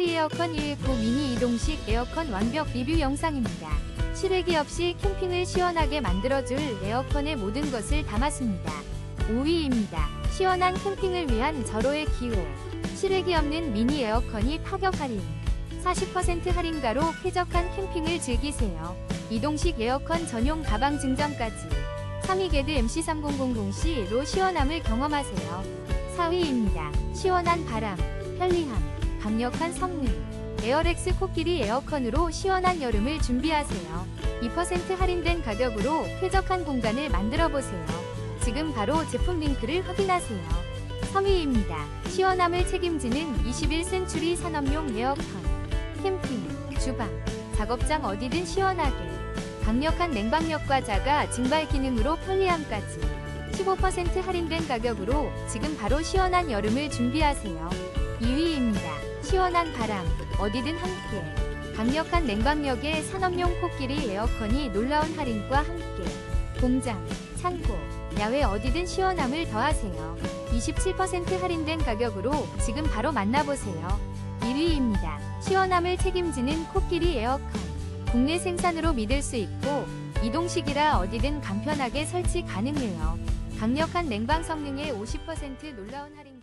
코끼리 에어컨 119 미니 이동식 에어컨 완벽 리뷰 영상입니다. 실외기 없이 캠핑을 시원하게 만들어줄 에어컨의 모든 것을 담았습니다. 5위입니다. 시원한 캠핑을 위한 절호의 기회. 실외기 없는 미니 에어컨이 파격 할인. 40% 할인가로 쾌적한 캠핑을 즐기세요. 이동식 에어컨 전용 가방 증정까지. 3위 게드 MC3000C로 시원함을 경험하세요. 4위입니다. 시원한 바람, 편리함, 강력한 성능. 에어렉스 코끼리 에어컨으로 시원한 여름을 준비하세요. 2% 할인된 가격으로 쾌적한 공간을 만들어보세요. 지금 바로 제품 링크를 확인하세요. 3위입니다. 시원함을 책임지는 21센츄리 산업용 에어컨. 캠핑, 주방, 작업장 어디든 시원하게. 강력한 냉방력과 자가 증발 기능으로 편리함까지. 15% 할인된 가격으로 지금 바로 시원한 여름을 준비하세요. 2위입니다. 시원한 바람, 어디든 함께. 강력한 냉방력의 산업용 코끼리 에어컨이 놀라운 할인과 함께. 공장, 창고, 야외 어디든 시원함을 더하세요. 27% 할인된 가격으로 지금 바로 만나보세요. 1위입니다. 시원함을 책임지는 코끼리 에어컨. 국내 생산으로 믿을 수 있고 이동식이라 어디든 간편하게 설치 가능해요. 강력한 냉방 성능의 50% 놀라운 할인.